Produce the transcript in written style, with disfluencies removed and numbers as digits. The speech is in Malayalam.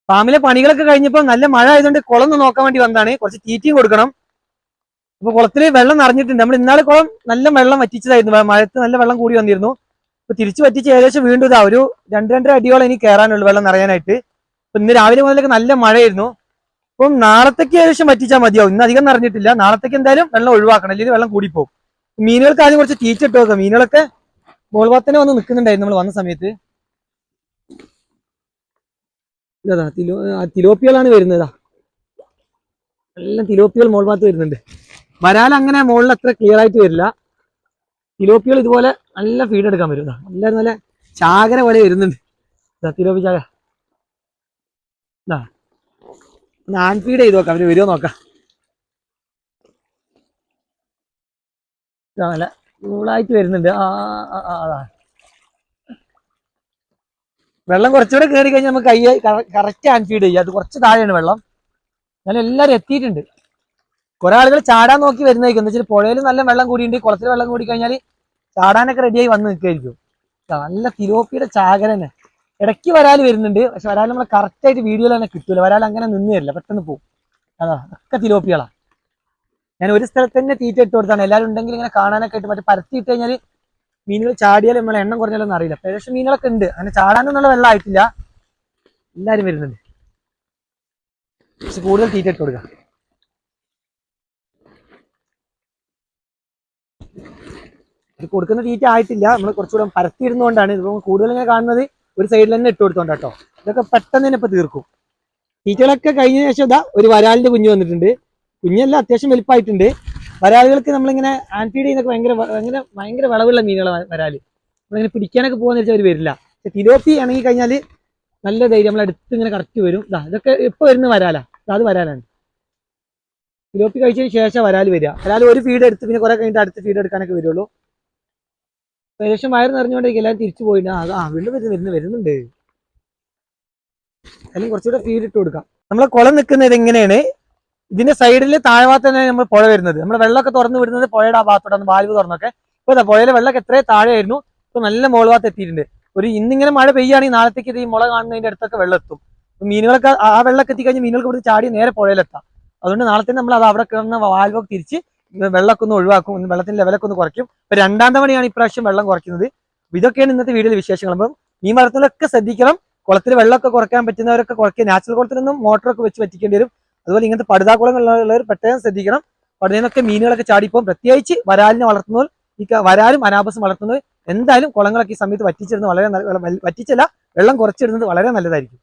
ഫാമിലെ പണികളൊക്കെ കഴിഞ്ഞപ്പോൾ നല്ല മഴ ആയതുകൊണ്ട് കുളം ഒന്ന് നോക്കാൻ വേണ്ടി വന്നതാണ്. കുറച്ച് തീറ്റയും കൊടുക്കണം. അപ്പൊ കുളത്തിൽ വെള്ളം നിറഞ്ഞിട്ടുണ്ട്. നമ്മൾ ഇന്നാളെ കുളം നല്ല വെള്ളം വറ്റിച്ചതായിരുന്നു, മഴത്ത് നല്ല വെള്ളം കൂടി വന്നിരുന്നു. ഇപ്പൊ തിരിച്ചു വറ്റിച്ച് ഏകദേശം വീണ്ടും ഇതാ ഒരു 2-2.5 അടിയോളം ഇനി കയറാനുള്ളൂ വെള്ളം നിറയാനായിട്ട്. ഇപ്പൊ ഇന്ന് രാവിലെ മുതലൊക്കെ നല്ല മഴയായിരുന്നു. അപ്പം നാളത്തേക്ക് ഏകദേശം വറ്റിച്ചാൽ മതിയാവും. ഇന്ന് അധികം നിറഞ്ഞിട്ടില്ല. നാളത്തേക്ക് എന്തായാലും വെള്ളം ഒഴിവാക്കണം, അല്ലെങ്കിൽ വെള്ളം കൂടിപ്പോകും. മീനുകൾക്ക് ആദ്യം കുറച്ച് തീറ്റ ഇട്ട് വെക്കാം. മീനുകളൊക്കെ മോൾ ഭാഗത്തന്നെ വന്ന് നിൽക്കുന്നുണ്ടായിരുന്നു നമ്മൾ വന്ന സമയത്ത്. ഇതാ തിലോപ്പികളാണ് വരുന്നതാ, എല്ലാം തിലോപ്പികൾ മോൾ ഭാഗത്ത് വരുന്നുണ്ട്. വരാൽ അങ്ങനെ മുകളിൽ അത്ര ക്ലിയർ ആയിട്ട് വരില്ല. തിലോപ്പികൾ ഇതുപോലെ നല്ല ഫീഡ് എടുക്കാൻ വരും. എല്ലാവരും നല്ല ചാകര പോലെ വരുന്നുണ്ട്. തിലോപ്പി ചാകര ആൺ ഫീഡ് ചെയ്ത് നോക്കാം, അവര് വരുമോ നോക്കാം. നല്ല കൂളായിട്ട് വരുന്നുണ്ട്. അതാ വെള്ളം കുറച്ചുകൂടെ കയറി കഴിഞ്ഞാൽ നമുക്ക് കറക്റ്റ് ഹാൻഡ് ഫീഡ് ചെയ്യാം. അത് കുറച്ച് താഴെയാണ് വെള്ളം. എന്നാലും എല്ലാവരും എത്തിയിട്ടുണ്ട്. കുറെ ആളുകൾ ചാടാൻ നോക്കി വരുന്നതായിരിക്കും. എന്താ വെച്ചാൽ പുഴയിൽ നല്ല വെള്ളം കൂടിയുണ്ട്, കുളത്തിൽ വെള്ളം കൂടി കഴിഞ്ഞാൽ ചാടാനൊക്കെ റെഡിയായി വന്ന് നിൽക്കുമായിരിക്കും. നല്ല തിലോപ്പിയുടെ ചാകര തന്നെ. ഇടയ്ക്ക് വരാൽ വരുന്നുണ്ട്, പക്ഷെ വരാൽ നമ്മളെ കറക്റ്റായിട്ട് വീഡിയോയിൽ തന്നെ കിട്ടൂല. വരാൽ അങ്ങനെ നിന്ന് തരില്ല, പെട്ടെന്ന് പോകും. അതാ ഒക്കെ തിലോപ്പികളാണ്. ഞാൻ ഒരു സ്ഥലത്ത് തന്നെ തീറ്റ ഇട്ട് കൊടുത്താണ്. എല്ലാവരും ഉണ്ടെങ്കിൽ ഇങ്ങനെ കാണാനൊക്കെ ആയിട്ട്. മറ്റേ പരത്തി ഇട്ട് കഴിഞ്ഞാൽ മീനുകൾ ചാടിയാലും നമ്മളെ എണ്ണം കുറഞ്ഞാലൊന്നും അറിയില്ല. ഏകദേശം മീനുകളൊക്കെ ഉണ്ട്, അങ്ങനെ ചാടാനൊന്നുള്ള വെള്ളം ആയിട്ടില്ല. എല്ലാവരും വരുന്നുണ്ട്, പക്ഷെ കൂടുതൽ തീറ്റ ഇട്ട് കൊടുക്കുക. ഇത് കൊടുക്കുന്ന തീറ്റ ആയിട്ടില്ല, നമ്മൾ കുറച്ചുകൂടെ പരത്തിയിരുന്നുകൊണ്ടാണ്. ഇതിപ്പോൾ കൂടുതൽ ഇങ്ങനെ കാണുന്നത് ഒരു സൈഡിൽ തന്നെ ഇട്ട് കൊടുത്തോണ്ട് കേട്ടോ. ഇതൊക്കെ പെട്ടെന്ന് തന്നെ ഇപ്പൊ തീർക്കും. തീറ്റകളൊക്കെ കഴിഞ്ഞ ശേഷം ഇതാ ഒരു വരാലിന്റെ കുഞ്ഞ് വന്നിട്ടുണ്ട്. കുഞ്ഞെല്ലാം അത്യാവശ്യം വലുപ്പമായിട്ടുണ്ട്. വരാലുകൾക്ക് നമ്മളിങ്ങനെ ഹാൻഡ് ഫീഡ് ചെയ്യുന്നൊക്കെ ഭയങ്കര വിളവുള്ള മീനുകളാണ് വരാല്. നമ്മളിങ്ങനെ പിടിക്കാനൊക്കെ പോകുന്ന വെച്ചാൽ അവർ വരില്ല. പക്ഷെ തിലോപ്പി ഇണങ്ങി കഴിഞ്ഞാൽ നല്ല ധൈര്യം നമ്മളടുത്ത് ഇങ്ങനെ കറക്റ്റ് വരും. ഇതൊക്കെ ഇപ്പൊ വരുന്ന വരാലാ, അത് വരാലാണ്. തിലോപ്പി കഴിച്ചതിന് ശേഷം വരാൽ വരിക. വരാൽ ഒരു ഫീഡ് എടുത്ത് പിന്നെ കുറെ കഴിഞ്ഞിട്ട് അടുത്ത് ഫീഡ് എടുക്കാനൊക്കെ വരുള്ളൂ. ഏകദേശം വയറ് നിറഞ്ഞുകൊണ്ടേക്കും എല്ലാവരും തിരിച്ചു പോയില്ല. വീണ്ടും വരുന്നുണ്ട്. അല്ലെങ്കിൽ കുറച്ചുകൂടെ ഫീഡ് ഇട്ട് കൊടുക്കാം. നമ്മളെ കുളം നിൽക്കുന്നത് എങ്ങനെയാണ്, ഇതിന്റെ സൈഡിൽ താഴ്ഭാഗത്ത് തന്നെ നമ്മൾ പുഴ വരുന്നത്. നമ്മുടെ വെള്ളമൊക്കെ തുറന്നു വിടുന്നത് പുഴയുടെ ആ ഭാഗത്തോട്ടാണ്, വാൽവ് തുറന്നൊക്കെ. ഇപ്പൊ പുഴയിലെ വെള്ളമൊക്കെ എത്രയും താഴെയായിരുന്നു, ഇപ്പൊ നല്ല മുകൾ ഭാഗത്ത് എത്തിയിട്ടുണ്ട്. ഇന്നിങ്ങനെ മഴ പെയ്യുകയാണെങ്കിൽ നാളത്തേക്ക് ഇത് ഈ മുള കാണുന്നതിന്റെ അടുത്തൊക്കെ വെള്ളം എത്തും. മീനുകളൊക്കെ ആ വെള്ളമൊക്കെ എത്തിക്കഴിഞ്ഞാൽ മീനുകൾക്ക് ഇവിടെ ചാടി നേരെ പുഴയിലെത്താം. അതുകൊണ്ട് നാളെ തന്നെ നമ്മൾ അത് അവിടെ കിടന്ന വാൽവൊക്കെ തിരിച്ച് വെള്ളമൊക്കെ ഒന്ന് ഒഴിവാക്കും, വെള്ളത്തിന്റെ ലെവലൊക്കെ ഒന്ന് കുറയ്ക്കും. ഇപ്പൊ 2ാം തവണയാണ് ഇപ്രാവശ്യം വെള്ളം കുറയ്ക്കുന്നത്. ഇതൊക്കെയാണ് ഇന്നത്തെ വീഡിയോയിലെ വിശേഷങ്ങൾ. അപ്പം മീൻ വളർത്തലൊക്കെ ശ്രദ്ധിക്കണം. കുളത്തിൽ വെള്ളമൊക്കെ കുറയ്ക്കാൻ പറ്റുന്നവരൊക്കെ കുറയ്ക്കുക. നാച്ചുറൽ കുളത്തിലൊന്നും മോട്ടറൊക്കെ വെച്ച് പറ്റിക്കേണ്ടി വരും. അതുപോലെ ഇങ്ങനത്തെ പടുതാക്കുളങ്ങളുള്ളവർ പ്രത്യേകം ശ്രദ്ധിക്കണം. പടുതേന്നൊക്കെ മീനുകളൊക്കെ ചാടിപ്പോകും. പ്രത്യേകിച്ച് വരാലിനെ വളർത്തുന്നവർ, വരാലും അനാബസും വളർത്തുന്നവർ എന്തായാലും കുളങ്ങളൊക്കെ ഈ സമയത്ത് വറ്റിച്ചിരുന്നത് വറ്റിച്ചല്ല, വെള്ളം കുറച്ചിടുന്നത് വളരെ നല്ലതായിരിക്കും.